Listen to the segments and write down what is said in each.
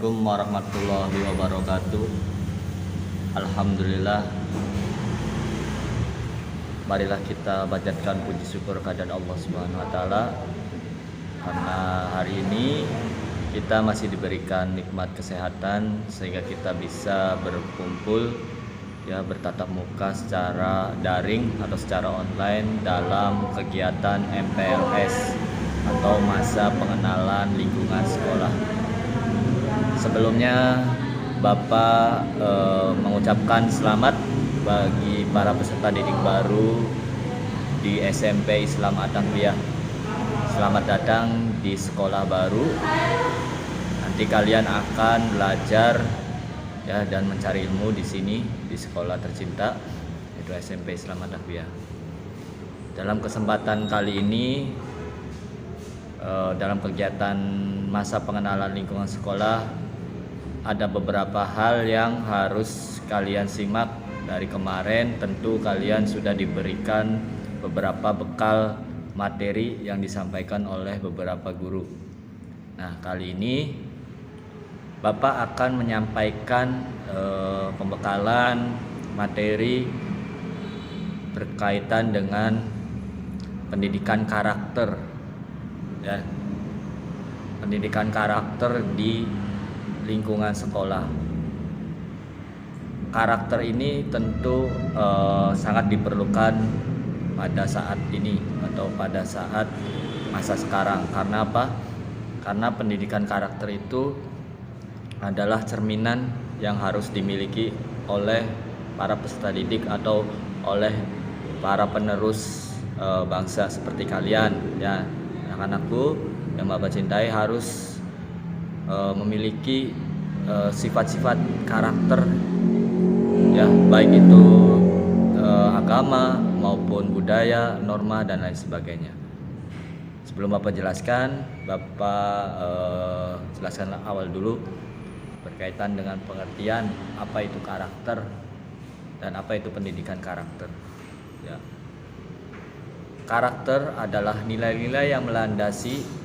Assalamualaikum warahmatullahi wabarakatuh. Alhamdulillah, marilah kita panjatkan puji syukur kehadirat Allah Subhanahu wa taala karena hari ini kita masih diberikan nikmat kesehatan sehingga kita bisa berkumpul bertatap muka secara daring atau secara online dalam kegiatan MPLS atau masa pengenalan lingkungan sekolah. Sebelumnya Bapak mengucapkan selamat bagi para peserta didik baru di SMP Islam At-Taqwiyah. Selamat datang di sekolah baru. Nanti kalian akan belajar dan mencari ilmu di sini di sekolah tercinta yaitu SMP Islam At-Taqwiyah. Dalam kesempatan kali ini dalam kegiatan masa pengenalan lingkungan sekolah ada beberapa hal yang harus kalian simak. Dari kemarin tentu kalian sudah diberikan beberapa bekal materi yang disampaikan oleh beberapa guru. Nah, kali ini Bapak akan menyampaikan pembekalan materi berkaitan dengan pendidikan karakter, pendidikan karakter di lingkungan sekolah. Karakter ini tentu sangat diperlukan pada saat ini atau pada saat masa sekarang. Karena apa? Karena pendidikan karakter itu adalah cerminan yang harus dimiliki oleh para peserta didik atau oleh para penerus bangsa seperti kalian, anak-anakku yang Bapak cintai harus memiliki sifat-sifat karakter, baik itu agama maupun budaya, norma dan lain sebagainya. Sebelum Bapak jelaskan, Bapak jelaskan awal dulu berkaitan dengan pengertian apa itu karakter dan apa itu pendidikan karakter. Karakter adalah nilai-nilai yang melandasi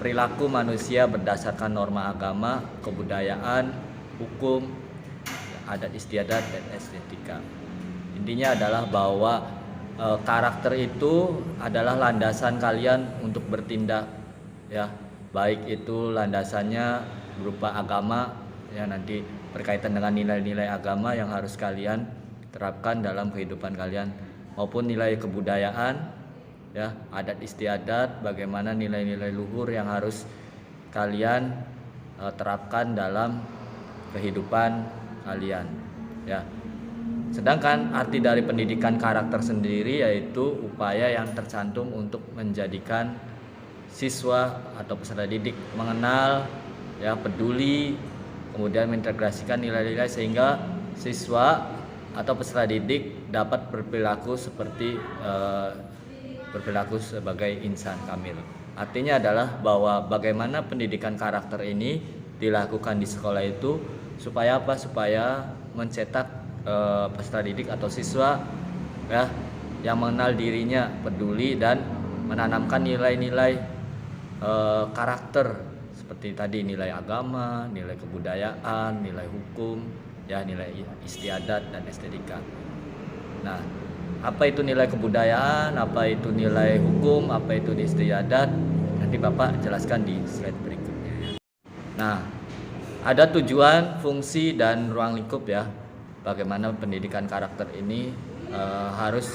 perilaku manusia berdasarkan norma agama, kebudayaan, hukum, adat istiadat dan estetika. Intinya adalah bahwa karakter itu adalah landasan kalian untuk bertindak, baik itu landasannya berupa agama, nanti berkaitan dengan nilai-nilai agama yang harus kalian terapkan dalam kehidupan kalian, maupun nilai kebudayaan, adat istiadat, bagaimana nilai-nilai luhur yang harus kalian terapkan dalam kehidupan kalian. Sedangkan arti dari pendidikan karakter sendiri yaitu upaya yang tercantum untuk menjadikan siswa atau peserta didik mengenal, peduli, kemudian mengintegrasikan nilai-nilai sehingga siswa atau peserta didik dapat berperilaku sebagai insan kamil. Artinya adalah bahwa bagaimana pendidikan karakter ini dilakukan di sekolah itu supaya apa? Supaya mencetak peserta didik atau siswa yang mengenal dirinya, peduli dan menanamkan nilai-nilai karakter seperti tadi nilai agama, nilai kebudayaan, nilai hukum, nilai istiadat dan estetika. Nah, apa itu nilai kebudayaan, apa itu nilai hukum, apa itu istiadat, nanti Bapak jelaskan di slide berikutnya. Nah, ada tujuan, fungsi dan ruang lingkup bagaimana pendidikan karakter ini harus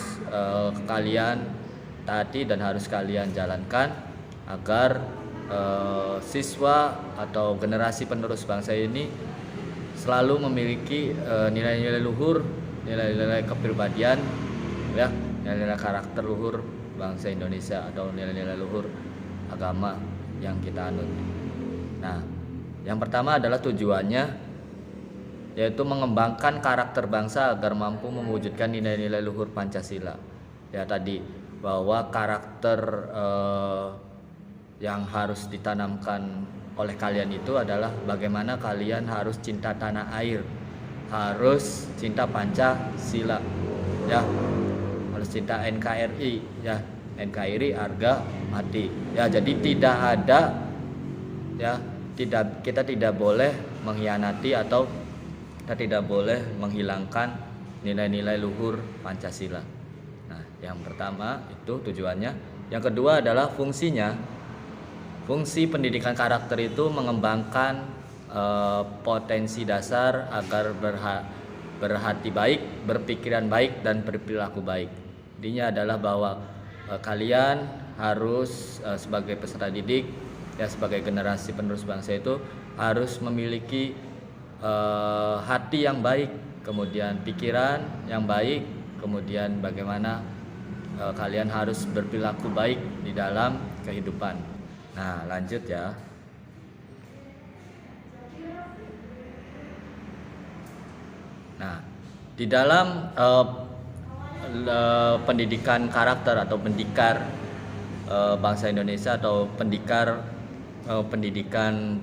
kalian taati dan harus kalian jalankan agar siswa atau generasi penerus bangsa ini selalu memiliki nilai-nilai luhur, nilai-nilai kepribadian, nilai-nilai karakter luhur bangsa Indonesia atau nilai-nilai luhur agama yang kita anut. Nah, yang pertama adalah tujuannya yaitu mengembangkan karakter bangsa agar mampu mewujudkan nilai-nilai luhur Pancasila. Tadi bahwa karakter yang harus ditanamkan oleh kalian itu adalah bagaimana kalian harus cinta tanah air, harus cinta Pancasila, harus cinta NKRI, NKRI harga mati. Jadi tidak ada kita tidak boleh mengkhianati atau kita tidak boleh menghilangkan nilai-nilai luhur Pancasila. Nah, yang pertama itu tujuannya. Yang kedua adalah fungsinya. Fungsi pendidikan karakter itu mengembangkan potensi dasar agar berhati baik, berpikiran baik, dan berperilaku baik. Intinya adalah bahwa kalian harus sebagai peserta didik, ya sebagai generasi penerus bangsa itu harus memiliki hati yang baik, kemudian pikiran yang baik, kemudian bagaimana kalian harus berperilaku baik di dalam kehidupan. Nah, lanjut ya. Nah, di dalam pendidikan karakter atau pendikar bangsa Indonesia atau pendidikan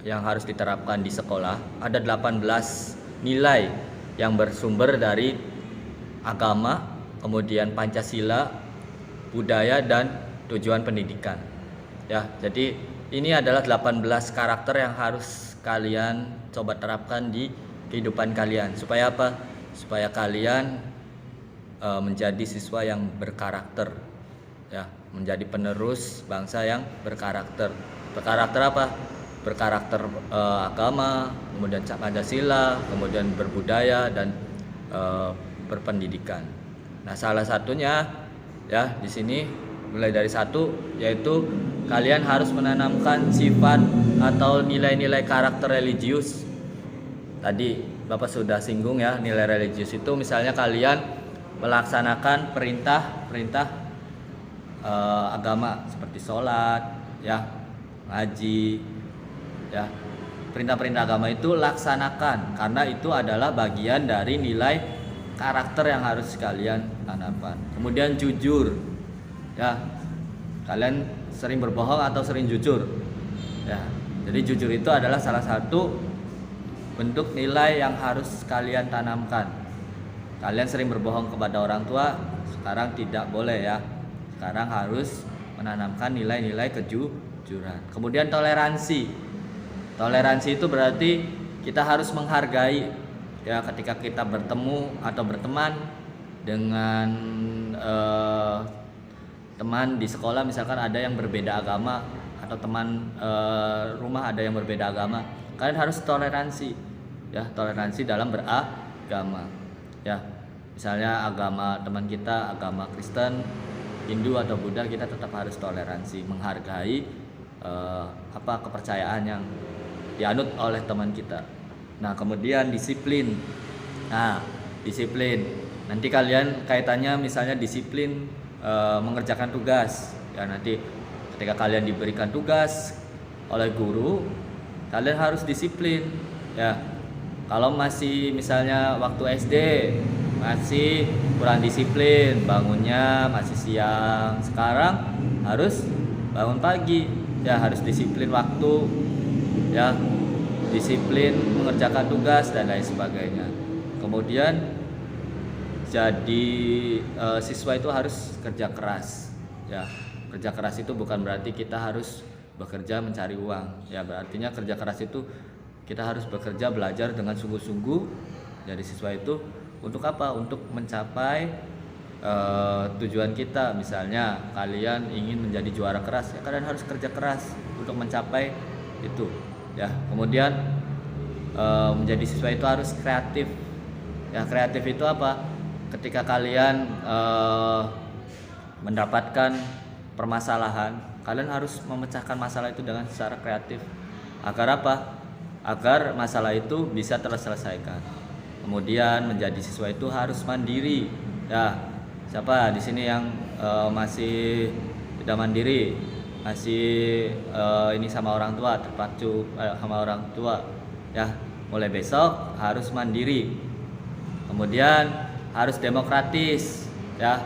yang harus diterapkan di sekolah, ada 18 nilai yang bersumber dari agama, kemudian Pancasila, budaya, dan tujuan pendidikan. Ya, jadi ini adalah 18 karakter yang harus kalian coba terapkan di kehidupan kalian. Supaya apa? Supaya kalian menjadi siswa yang berkarakter, ya, menjadi penerus bangsa yang berkarakter. Berkarakter apa? Berkarakter agama, kemudian Pancasila, kemudian berbudaya, dan berpendidikan. Nah, salah satunya ya di sini mulai dari satu, yaitu kalian harus menanamkan sifat atau nilai-nilai karakter religius. Tadi Bapak sudah singgung ya, nilai religius itu misalnya kalian melaksanakan perintah agama seperti sholat, ya, ngaji, ya, perintah-perintah agama itu laksanakan, karena itu adalah bagian dari nilai karakter yang harus kalian tanamkan. Kemudian jujur, ya, kalian sering berbohong atau sering jujur, ya. Jadi jujur itu adalah salah satu bentuk nilai yang harus kalian tanamkan. Kalian sering berbohong kepada orang tua, sekarang tidak boleh ya. Sekarang harus menanamkan nilai-nilai kejujuran. Kemudian toleransi. Toleransi itu berarti kita harus menghargai, ya, ketika kita bertemu atau berteman dengan teman di sekolah, misalkan ada yang berbeda agama, atau teman rumah ada yang berbeda agama, kalian harus toleransi, ya, toleransi dalam beragama, ya. Misalnya agama teman kita agama Kristen, Hindu, atau Buddha, kita tetap harus toleransi, menghargai kepercayaan yang dianut oleh teman kita. Nah, kemudian disiplin. Nah, disiplin. Nanti kalian kaitannya misalnya disiplin mengerjakan tugas. Ya, nanti ketika kalian diberikan tugas oleh guru, kalian harus disiplin. Ya, kalau masih misalnya waktu SD masih kurang disiplin, bangunnya masih siang, sekarang harus bangun pagi. Ya, harus disiplin waktu, ya, disiplin mengerjakan tugas dan lain sebagainya. Kemudian jadi siswa itu harus kerja keras, ya. Kerja keras itu bukan berarti kita harus bekerja mencari uang, ya. Berartinya kerja keras itu kita harus bekerja, belajar dengan sungguh-sungguh. Jadi siswa itu untuk apa? Untuk mencapai tujuan kita. Misalnya kalian ingin menjadi juara keras, ya, kalian harus kerja keras untuk mencapai itu, ya. Kemudian menjadi siswa itu harus kreatif, ya. Kreatif itu apa? Ketika kalian mendapatkan permasalahan, kalian harus memecahkan masalah itu dengan secara kreatif. Agar apa? Agar masalah itu bisa terselesaikan. Kemudian menjadi siswa itu harus mandiri, ya. Siapa di sini yang masih tidak mandiri, masih ini sama orang tua, terpacu sama orang tua, ya. Mulai besok harus mandiri. Kemudian harus demokratis, ya.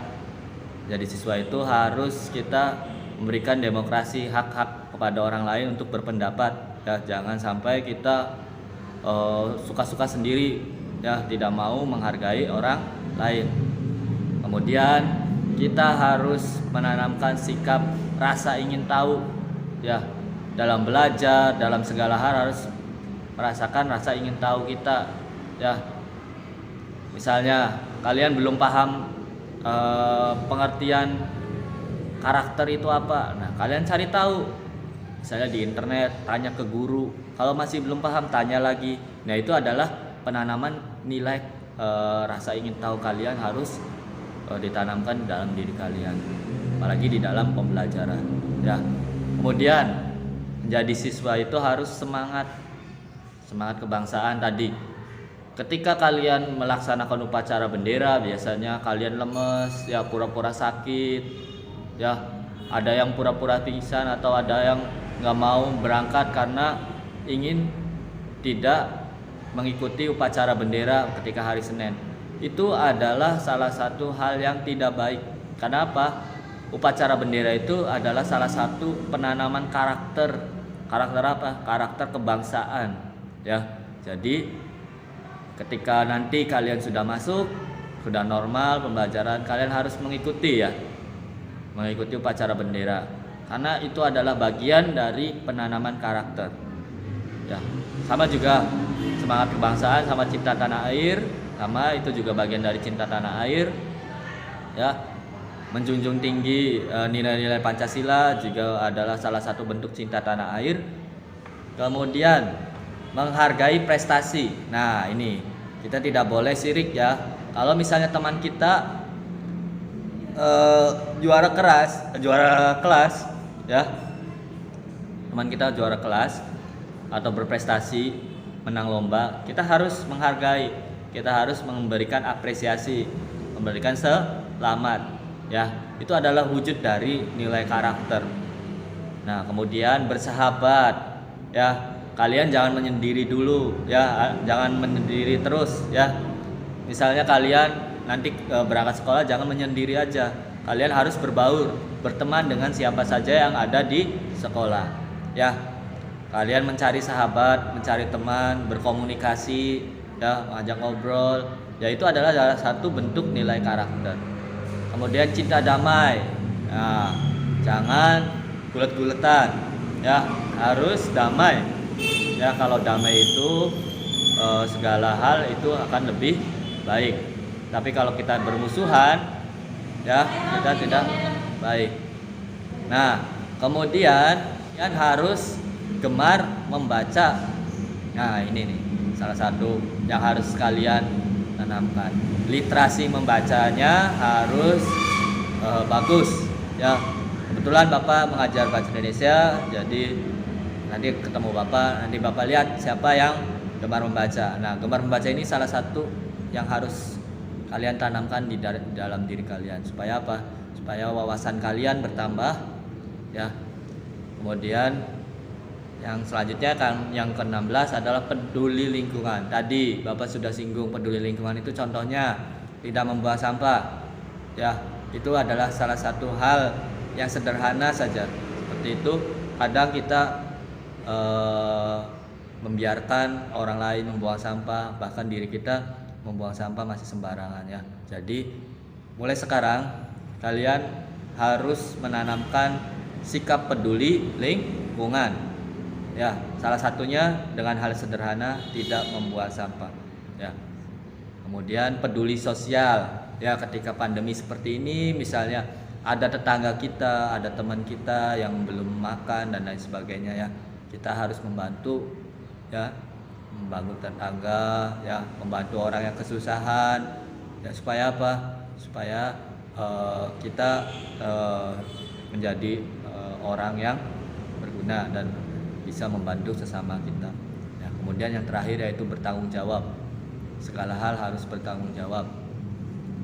Jadi siswa itu harus kita memberikan demokrasi, hak-hak kepada orang lain untuk berpendapat, ya. Jangan sampai kita suka-suka sendiri, ya, tidak mau menghargai orang lain. Kemudian kita harus menanamkan sikap rasa ingin tahu, ya. dalam belajar, dalam segala hal harus merasakan rasa ingin tahu kita, ya. Misalnya kalian belum paham pengertian karakter itu apa, nah kalian cari tahu, misalnya di internet, tanya ke guru. Kalau masih belum paham, tanya lagi. Nah itu adalah penanaman nilai rasa ingin tahu kalian harus ditanamkan dalam diri kalian, apalagi di dalam pembelajaran, ya. Kemudian menjadi siswa itu harus semangat kebangsaan tadi. Ketika kalian melaksanakan upacara bendera, biasanya kalian lemes, ya, pura-pura sakit, ya, ada yang pura-pura pingsan atau ada yang nggak mau berangkat karena ingin tidak mengikuti upacara bendera ketika hari Senin. Itu adalah salah satu hal yang tidak baik. Kenapa? Upacara bendera itu adalah salah satu penanaman karakter apa? Karakter kebangsaan, ya. Jadi ketika nanti kalian sudah masuk, sudah normal pembelajaran, kalian harus mengikuti upacara bendera, karena itu adalah bagian dari penanaman karakter, ya. Sama juga semangat kebangsaan sama cinta tanah air, sama itu juga bagian dari cinta tanah air, ya. Menjunjung tinggi nilai-nilai Pancasila juga adalah salah satu bentuk cinta tanah air. Kemudian menghargai prestasi. Nah ini kita tidak boleh sirik, ya. Kalau misalnya teman kita juara kelas, ya, teman kita juara kelas atau berprestasi, menang lomba, kita harus menghargai, kita harus memberikan apresiasi, memberikan selamat, ya. Itu adalah wujud dari nilai karakter. Nah kemudian bersahabat, ya. Kalian jangan menyendiri dulu, ya, jangan menyendiri terus, ya. Misalnya kalian nanti berangkat sekolah, jangan menyendiri aja. Kalian harus berbaur, berteman dengan siapa saja yang ada di sekolah, ya. Kalian mencari sahabat, mencari teman, berkomunikasi, ya, mengajak ngobrol, ya, itu adalah salah satu bentuk nilai karakter. Kemudian cinta damai, nah, jangan gulet-guletan, ya, harus damai. Ya, kalau damai itu segala hal itu akan lebih baik. Tapi kalau kita bermusuhan, ya, kita tidak baik. Nah, kemudian kalian harus gemar membaca. Nah, ini nih salah satu yang harus kalian tanamkan. Literasi membacanya harus bagus, ya. Kebetulan Bapak mengajar bahasa Indonesia, jadi nanti ketemu Bapak, nanti Bapak lihat siapa yang gemar membaca. Nah, gemar membaca ini salah satu yang harus kalian tanamkan di dalam diri kalian. Supaya apa? Supaya wawasan kalian bertambah, ya. Kemudian yang selanjutnya kan yang ke-16 adalah peduli lingkungan. Tadi Bapak sudah singgung peduli lingkungan itu contohnya tidak membuang sampah. Ya, itu adalah salah satu hal yang sederhana saja. Seperti itu, kadang kita membiarkan orang lain membuang sampah, bahkan diri kita membuang sampah masih sembarangan, ya. Jadi mulai sekarang kalian harus menanamkan sikap peduli lingkungan, ya. Salah satunya dengan hal sederhana, tidak membuang sampah, ya. Kemudian peduli sosial, ya. Ketika pandemi seperti ini, misalnya ada tetangga kita, ada teman kita yang belum makan dan lain sebagainya, ya. Kita harus membantu, ya, membangun tetangga, ya, membantu orang yang kesusahan, ya. Supaya apa? Supaya kita menjadi orang yang berguna dan bisa membantu sesama kita, ya. Kemudian yang terakhir yaitu bertanggung jawab. Segala hal harus bertanggung jawab.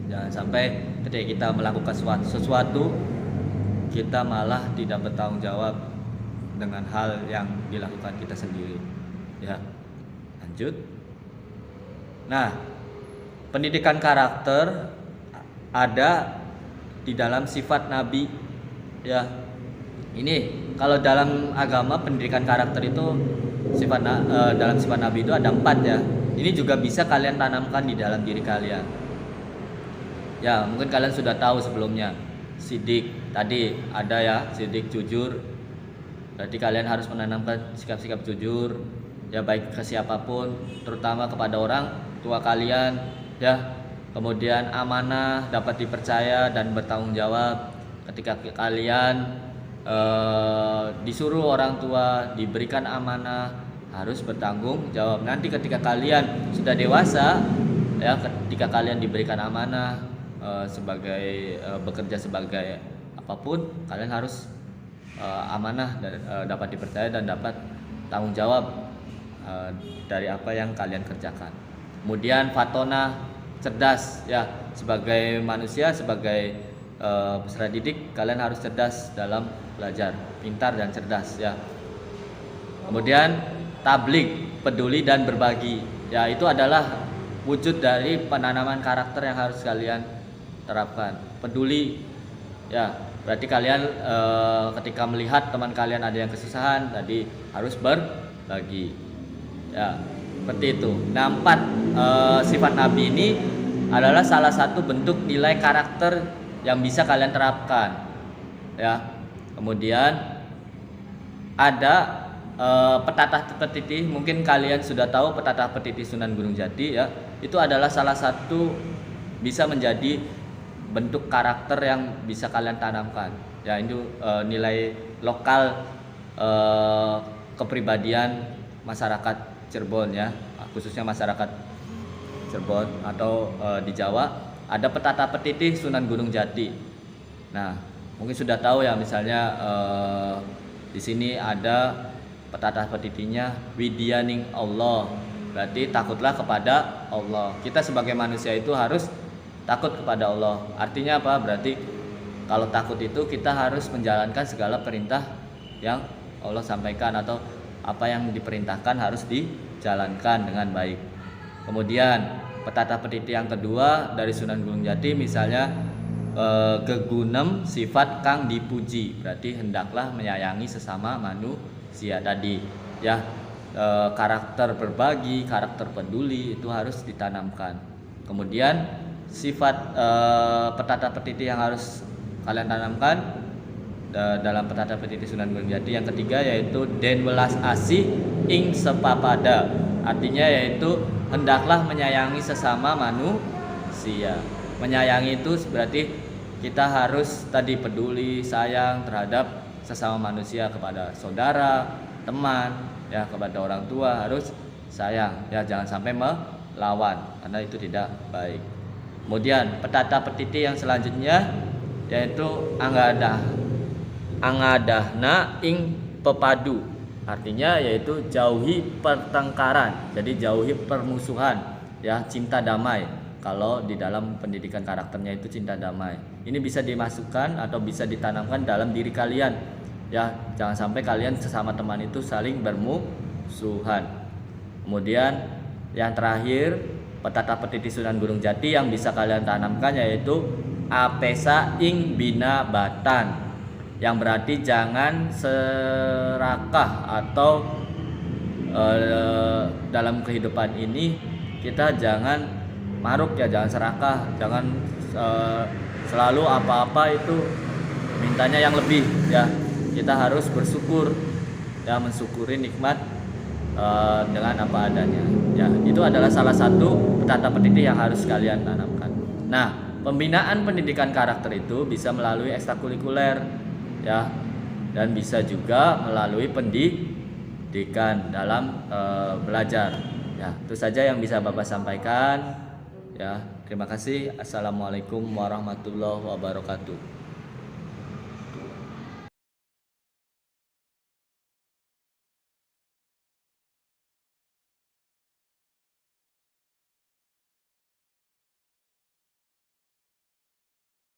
Jangan sampai ketika kita melakukan sesuatu kita malah tidak bertanggung jawab dengan hal yang dilakukan kita sendiri, ya. Lanjut. Nah, pendidikan karakter ada di dalam sifat Nabi, ya. Ini kalau dalam agama pendidikan karakter itu dalam sifat Nabi itu ada 4, ya. Ini juga bisa kalian tanamkan di dalam diri kalian. Ya, mungkin kalian sudah tahu sebelumnya. Sidik tadi ada, ya, sidik, jujur, Berarti kalian harus menanamkan sikap-sikap jujur ya, baik ke siapapun, terutama kepada orang tua kalian ya. Kemudian amanah, dapat dipercaya dan bertanggung jawab. Ketika kalian disuruh orang tua, diberikan amanah, harus bertanggung jawab. Nanti ketika kalian sudah dewasa ya, ketika kalian diberikan amanah sebagai bekerja sebagai apapun, kalian harus amanah dan dapat dipercaya dan dapat tanggung jawab dari apa yang kalian kerjakan. Kemudian fatona, cerdas ya, sebagai manusia, sebagai peserta didik, kalian harus cerdas dalam belajar, pintar dan cerdas ya. Kemudian tablik, peduli dan berbagi ya, itu adalah wujud dari penanaman karakter yang harus kalian terapkan. Peduli ya, berarti kalian ketika melihat teman kalian ada yang kesusahan, tadi harus berbagi ya, seperti itu. Nah, 4 sifat Nabi ini adalah salah satu bentuk nilai karakter yang bisa kalian terapkan ya. Kemudian ada petatah petitih, mungkin kalian sudah tahu petatah petitih Sunan Gunung Jati ya. Itu adalah salah satu bisa menjadi bentuk karakter yang bisa kalian tanamkan ya. Itu nilai lokal kepribadian masyarakat Cirebon ya, khususnya masyarakat Cirebon atau di Jawa. Ada petatah petitih Sunan Gunung Jati. Nah, mungkin sudah tahu ya, misalnya di sini ada petatah petitihnya Widyaning Allah, berarti takutlah kepada Allah. Kita sebagai manusia itu harus takut kepada Allah. Artinya apa? Berarti kalau takut itu kita harus menjalankan segala perintah yang Allah sampaikan, atau apa yang diperintahkan harus dijalankan dengan baik. Kemudian petatah petitih yang kedua dari Sunan Gunung Jati, misalnya gegunem sifat kang dipuji, berarti hendaklah menyayangi sesama manusia tadi ya. Karakter berbagi, karakter peduli itu harus ditanamkan. Kemudian sifat petatah petitih yang harus kalian tanamkan dalam petatah petitih Sunan Gunung Jati yang ketiga, yaitu den welas asih ing sepapada, artinya yaitu hendaklah menyayangi sesama manusia. Menyayangi itu berarti kita harus tadi peduli, sayang terhadap sesama manusia, kepada saudara, teman ya, kepada orang tua harus sayang ya, jangan sampai melawan karena itu tidak baik. Kemudian petatah petitih yang selanjutnya yaitu angadahna ing pepadu, artinya yaitu jauhi pertengkaran, jadi jauhi permusuhan ya, cinta damai. Kalau di dalam pendidikan karakternya itu cinta damai, ini bisa dimasukkan atau bisa ditanamkan dalam diri kalian ya, jangan sampai kalian sesama teman itu saling bermusuhan. Kemudian yang terakhir petatah petitih Sunan Gunung Jati yang bisa kalian tanamkan yaitu apesa ing binabatan, yang berarti jangan serakah atau dalam kehidupan ini kita jangan maruk ya, jangan serakah, jangan selalu apa-apa itu mintanya yang lebih ya. Kita harus bersyukur ya, mensyukuri nikmat dengan apa adanya ya. Itu adalah salah satu petatah petitih yang harus kalian tanamkan. Nah, pembinaan pendidikan karakter itu bisa melalui ekstrakurikuler ya, dan bisa juga melalui pendidikan dalam belajar ya. Itu saja yang bisa Bapak sampaikan ya. Terima kasih. Assalamualaikum warahmatullahi wabarakatuh.